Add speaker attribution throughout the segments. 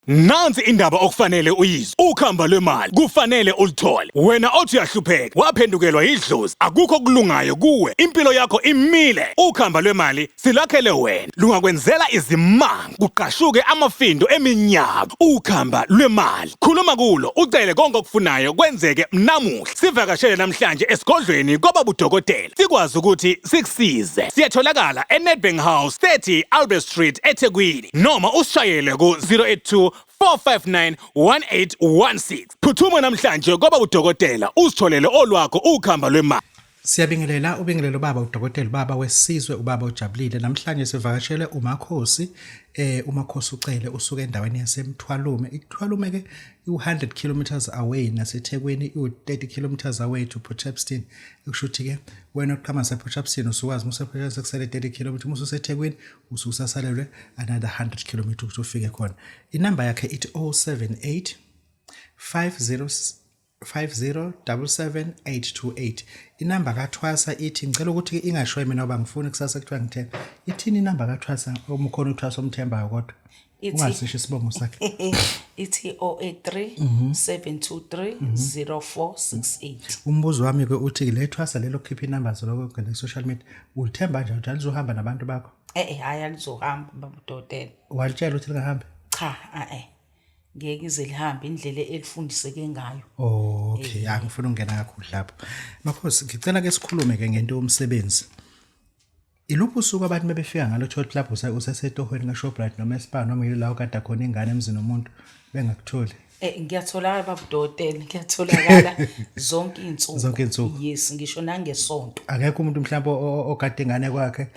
Speaker 1: Nansi indaba okufanele uyizwe. Ukhamba lwemali kufanele ulithole. Wena othi uyahlupheka, waphendukelwa idlozi, akukho kulungayo kuwe. Impilo yakho imile. Ukhamba lwemali silakhele wena. Lungakwenzela izimanga, kuqashuke amafindo eminyaka. Ukhamba lwemali. Khuluma kulo, ucele konke okufunayo kwenzeke namuhla. Sivakashele namhlanje esigodlweni kwaBabu Dokotela. Sikwazi ukuthi sikusize. Siyatholakala eNedbank House 30 Albert Street eThekwini noma usishayele ku 082 4591816. Phuthuma namhlanje kwaBabu Dokotela usitholele olwakho ukhamba lwemali.
Speaker 2: Siyabingelela ubingelelo baba uDokotela baba wesizwe ubaba ujabulile namhlanje sivakashele uMakhosi uMakhosi Cele usuka endaweni yaseMthwalume. iMthwalume ke u100 kilometers away naseThekwini u30 kilometers away to Port Shepstone. Ukushuthi ke wena uqhama sePort Shepstone usukwazi musePort kusele 30 kilometers mususeThekwini ususasalelwe another 100 kilometers ukuthi ufike khona. Inamba yakhe ithi 078 5077828. Inamba kaThwasa ithi ngicela ukuthi ingashoyi mina ngoba ngifuna kusasa kuthiwa ngithemba. Ithini inamba kaThwasa umukhona uThwasa omthembayo kodwa ungasisho isibongo sakhe.
Speaker 3: Ithi 083 723 0468.
Speaker 2: Umbuzo wami ke uthi le Thwasa lelo khipha inamba zoloko ku social media ulithemba nje uthi alizohamba nabantu bakho?
Speaker 3: Hayi alizohamba Babu Dokotela.
Speaker 2: Walitshela ukuthi lingahambi?
Speaker 3: Cha ngeke ize lihambe indlela elifundiseke ngayo.
Speaker 2: Okay, angifuna ukungena kakhulu lapho. Makhosi ngicela ke sikhulume ke ngento yomsebenzi. Iluphi usuku abantu bebefika ngalo Toll Club usasetohweni ngaShoprite noma eSpar noma yila ukade khona ingane emzini umuntu bengakutholi?
Speaker 3: Ngiyatholakala Babu Dokotela, ngiyatholakala zonke insuku.
Speaker 2: Zonke insuku.
Speaker 3: Yes, ngisho nangesonto.
Speaker 2: Akekho umuntu mhlawumbe okade ingane kwakhe?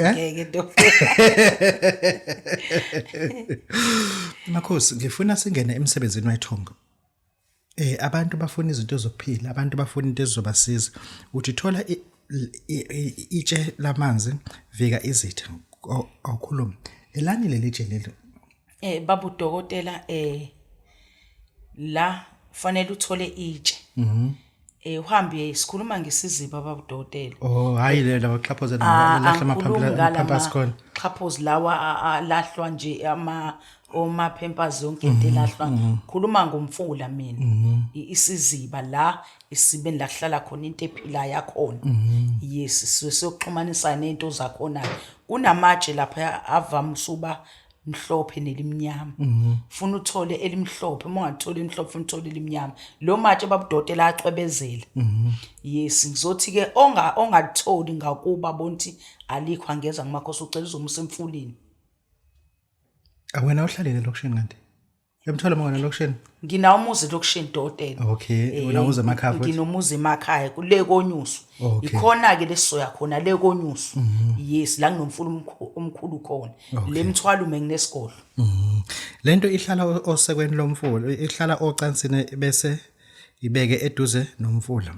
Speaker 3: Ngeke do.
Speaker 2: Makhosi ngifuna singene emsebenzini wethonga. Abantu bafuna izinto zokuphila, abantu bafuna into ezizobasiza. Uthi thola itshe lamanzi vika izitha awukhuluma. Elani leli tshe lelo?
Speaker 3: Babu Dokotela la fanele uthole itshe. Uhambe sikhuluma ngesiziba Babu Dokotela.
Speaker 2: Hayi lela baxhaphoza lahla amapampers khona.
Speaker 3: Xhaphozi lawa lahlwa nje oma pampers yonke into elahlwa. Khuluma ngomfula mina. Isiziba la isibeni la kuhlala khona into ephila yakhona. Yes, siyoxhumanisa nento zakhona. Kunamatshe lapha avamsuba mhlophe nelimnyama. Funa uthole elimhlophe, uma ungathola elimhlophe funa uthole elimnyama. Lo matshe Babu Dokotela acwebezela. Yes, ngizothi ke ongatholi ngakuba bonthi alikho angeza nguMakhosi ucela uzomusa emfuleni.
Speaker 2: Awena uhlalele lokushini kanti? Emthola mangana lokushini?
Speaker 3: Nginawo umuzi lokushini Dokotela.
Speaker 2: Okay, unamuzi emakhaya futhi?
Speaker 3: Nginomuzi emakhaya kule konyuso. Ikhona ke lesoya khona le konyuso. Yes, la nginomfula omkhulu khona. Le Mthwalume nginesigolo.
Speaker 2: Lento ihlala osekweni lomfula, ihlala ocansini bese ibeke eduze nomfula.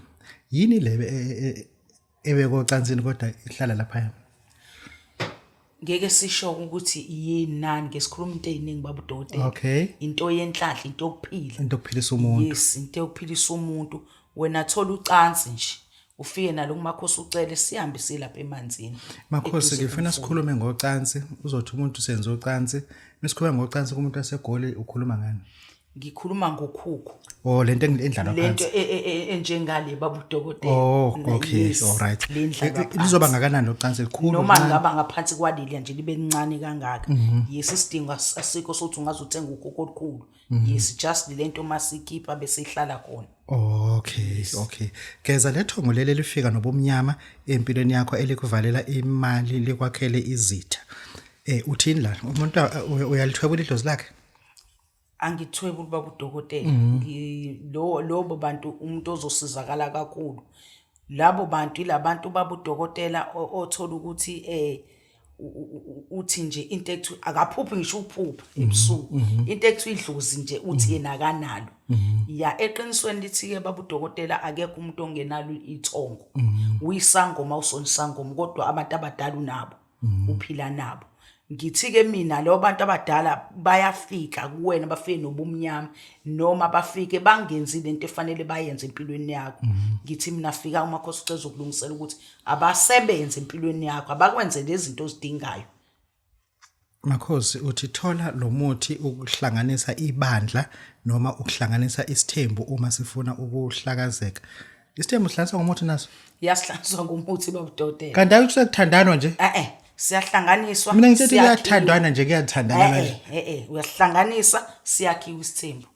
Speaker 2: Yini le ebeke ocansini kodwa ihlala lapha?
Speaker 3: Ngeke sisho ukuthi yini nani ngesikhuluma into eziningi Babu Dokotela.
Speaker 2: Okay.
Speaker 3: Into yenhlahla, into yokuphila.
Speaker 2: Into yokuphilisa umuntu.
Speaker 3: Yes, into yokuphilisa umuntu. Wena thola ucansi nje. Ufike nalo kuMakhosi ucele sihambe silapha emanzini.
Speaker 2: Makhosi ngifuna sikhulume ngocansi, uzothi umuntu senze ucansi. Mesikhuluma ngocansi kumuntu waseGoli ukhuluma ngani?
Speaker 3: Ngikhuluma ngokhukhu.
Speaker 2: Lento endlala phansi.
Speaker 3: Lento enjengale Babu Dokotela.
Speaker 2: Okay, all right. Lizoba ngakanani locansi likhulu?
Speaker 3: Noma ngaba ngaphansi kwaleli nje libe lincane kangaka. Yes, isidingo asikho sokuthi ungazothenga ukhukhu olukhulu. Yes, just lento masikhipha bese ihlala khona.
Speaker 2: Okay. Geza lethongo leli lifika nobumnyama empilweni yakho elikuvalela imali likwakhele izitha. Uthini la? Umuntu uyalithwebula idlozi lakhe?
Speaker 3: Angithwebula Babu Dokotela. Lobo bantu umuntu ozosizakala kakhulu. Labo bantu ilabantu Babu Dokotela othola ukuthi uthi nje into ekuthu akaphuphi ngisho uphupha ebusuku. Into ekuthu idlozi nje uthi yena akanalo. Ya eqinisweni lithi ke Babu Dokotela akekho umuntu ongenalo ithongo. Uyisangoma usonisangoma kodwa abantu abadala unabo. Uphila nabo. Ngithi ke mina labo bantu abadala bayafika kuwena bafike nobumnyama noma bafike bangenzi lento efanele bayenze empilweni yakho. Ngithi mina fika uMakhosi ucela ukulungisela ukuthi abasebenze empilweni yakho abakwenze lezi zinto ozidingayo.
Speaker 2: Makhosi uthi Thola Lomuthi ukuhlanganisa ibandla noma ukuhlanganisa isithembu uma sifuna ukuhlakazeka. Isithembu sihlanganiswa ngomuthi naso.
Speaker 3: Yasihlanganiswa ngumuthi Babu Dokotela.
Speaker 2: Kanti ayikuthi sekuthandana nje.
Speaker 3: Siyahlanganiswa.
Speaker 2: Mina ngithi kuyathandana nje kuyathandana.
Speaker 3: Uyahlanganisa siyakhiwa isithembu.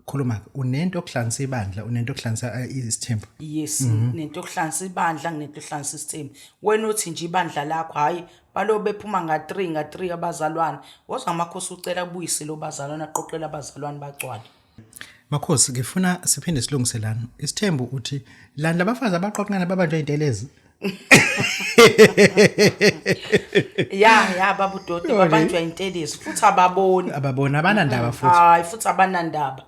Speaker 2: Khuluma unento okuhlanganisa ibandla unento okuhlanganisa isithembu.
Speaker 3: Yes, nento okuhlanganisa ibandla nento okuhlanganisa isithembu. Wena uthi nje ibandla lakho hayi balo bephuma nga3 abazalwane. Woza Makhosi ucela kubuyise lo bazalwane aqoqela abazalwane bagcwale.
Speaker 2: Makhosi ngifuna siphinde silungiselana. Isithembu uthi lana labafazi abaqoqana babanjwe intelezi.
Speaker 3: Ya Babu Dokotela babanjwa intelezi futhi ababoni
Speaker 2: abanandaba futhi.
Speaker 3: Hayi futhi abanandaba.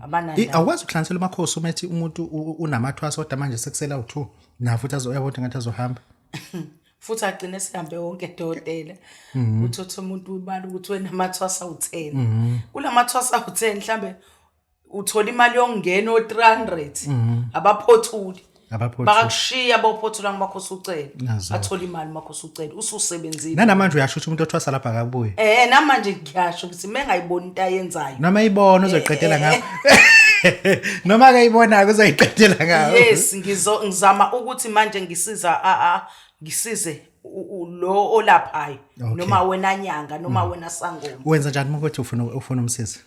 Speaker 3: Abanandaba.
Speaker 2: Awukwazi ukuhlanisela Makhosi umethi umuntu unamathwasa kodwa manje sekusela u2 na futhi azoyabona ngathi azohamba.
Speaker 3: Futhi agcine sihambe wonke Dokotela. Uthothe umuntu ubali ukuthi wena amathwasa u10. Kulamathwasa u10 mhlambe uthola imali yongena o300 abaphothuli. Bakushiya bophothula Makhosi ucela. Athola imali Makhosi ucela ususebenzile.
Speaker 2: Nanamanje uyasho ukuthi umuntu othwasa lapha akabuye.
Speaker 3: Namanje ngiyasho ukuthi mengayibona into ayenzayo.
Speaker 2: Noma ibona uzoyiqedela ngayo. Noma akayibona uzoyiqedela ngayo.
Speaker 3: Yes, ngizama ukuthi manje ngisize lo olaphayo noma wena nyanga noma wena sangoma.
Speaker 2: Wenza njani ukuthi ufuna umsizi?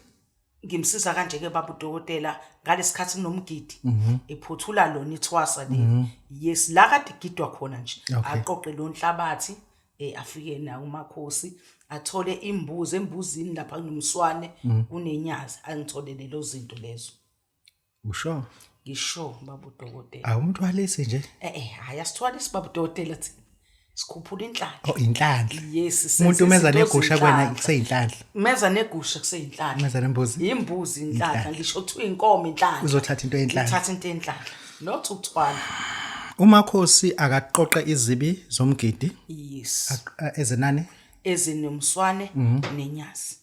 Speaker 3: Ngimsiza kanje ke Babu Dokotela ngalesikhathi kunomgidi ephothula lona ithwasa le. Yes, la kade gidwa khona nje aqoqe lo nhlabathi afike na uMakhosi athole imbuzi embuzini lapha kunomswane kunenyazi angitholele lo zinto lezo.
Speaker 2: Usho?
Speaker 3: Ngisho Babu Dokotela.
Speaker 2: Awumuntu walisi nje?
Speaker 3: Hayi asithwalisi Babu Dokotela thina. Sikhuphula inhlanhla.
Speaker 2: Inhlanhla.
Speaker 3: Yes,
Speaker 2: umuntu meza negusha kwena kuseyinhlanhla.
Speaker 3: Meza negusha kuseyinhlanhla.
Speaker 2: Meza nembuzi.
Speaker 3: Imbuzi inhlanhla ngisho kuthiwa inkomo inhlanhla.
Speaker 2: Uzothatha into yenhlanhla.
Speaker 3: Uthatha into yenhlanhla. Not ukuthwala.
Speaker 2: uMakhosi akaqoqe izibi zomgidi.
Speaker 3: Yes.
Speaker 2: Ezenani?
Speaker 3: Ezinomswane nenyazi.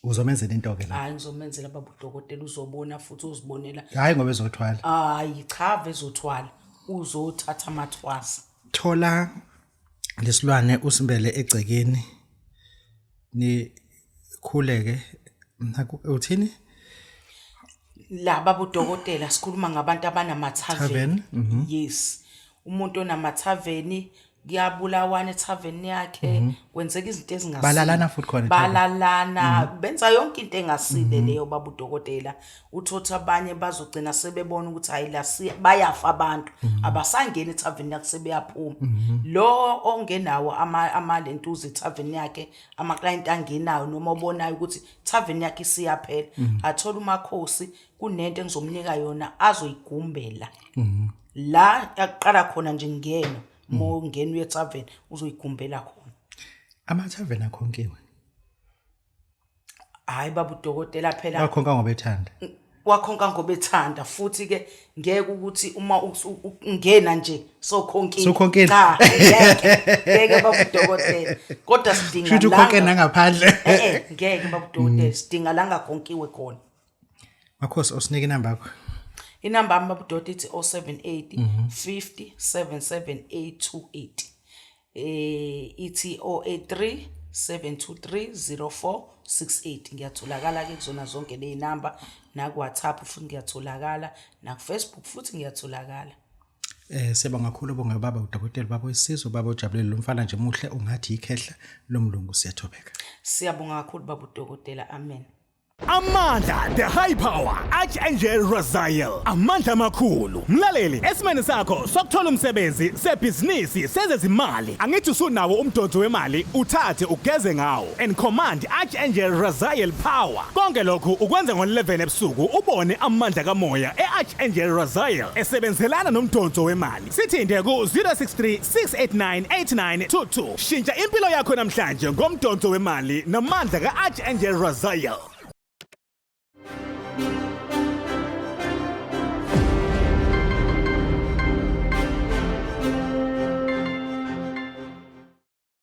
Speaker 2: Uzomenzela into ke la.
Speaker 3: Hayi ngizomenzela Babu Dokotela uzobona futhi uzibonela.
Speaker 2: Hayi ngoba ezothwala.
Speaker 3: Hayi cha vezothwala. Uzothatha amathwasa.
Speaker 2: Thola lesilwane usimbele egcekeni ni khuleke uthini
Speaker 3: la Babu Dokotela sikhuluma ngabantu abanama-tavern. Yes, umuntu onama-tavern kuyabulawana etavern yakhe kwenzeka izinto ezingasile
Speaker 2: balalana futhi khona
Speaker 3: balalana benza yonke into engasile leyo Babu Dokotela. Uthothi abanye bazogcina sebebona ukuthi hayi la bayafa abantu abasangena etavern yakhe sebeyaphuma. Lo ongenawo amalentuzi etavern yakhe ama-client angenayo noma obonayo ukuthi tavern yakhe isiyaphela athola uMakhosi kunento engizomnika yona azoyigumbela la aqala khona nje ngeno mo ngeno uyetavern uzoyigumbela khona.
Speaker 2: Ama-tavern akhonkiwe.
Speaker 3: Hayi Babu Dokotela phela
Speaker 2: wakhonka ngoba ethanda.
Speaker 3: Wakhonka ngoba ethanda futhi ke ngeke ukuthi uma ungena nje sokhonkile. Cha ngeke Babu Dokotela kodwa sidinga la.
Speaker 2: Futhi ukhonke nangaphandle.
Speaker 3: Ngeke Babu Dokotela sidinga la ngakhonkiwe khona.
Speaker 2: Makhosi usinike inamba yakho.
Speaker 3: Inamba Babu Dokotela ithi 078 50 77828. Ithi 083 723 0468. Ngiyatholakala ke kuzona zonke le number na ku WhatsApp futhi ngiyatholakala na ku Facebook futhi ngiyatholakala.
Speaker 2: Siyabonga kakhulu bonke baba uDokotela baba wesizwe baba ujabulile lo mfana nje muhle ungathi ikhehla lomlungu siyathobeka.
Speaker 3: Siyabonga kakhulu Babu Dokotela. Amen.
Speaker 1: Amandla, the high power, Archangel Raziel. Amandla makhulu. Mlaleli, esimene sakho sokuthola umsebenzi sebhizinisi sezezimali. Angithi usunawo umdonso wemali, uthathe ugeze ngawo. And command Archangel Raziel power. Konke lokhu ukwenza ngo11 ebusuku ubone amandla kamoya eArchangel Raziel esebenzelana nomdonso wemali. Sithinde ku 063 689 8922. Shintsha impilo yakho namhlanje ngomdonso wemali namandla kaArchangel Raziel.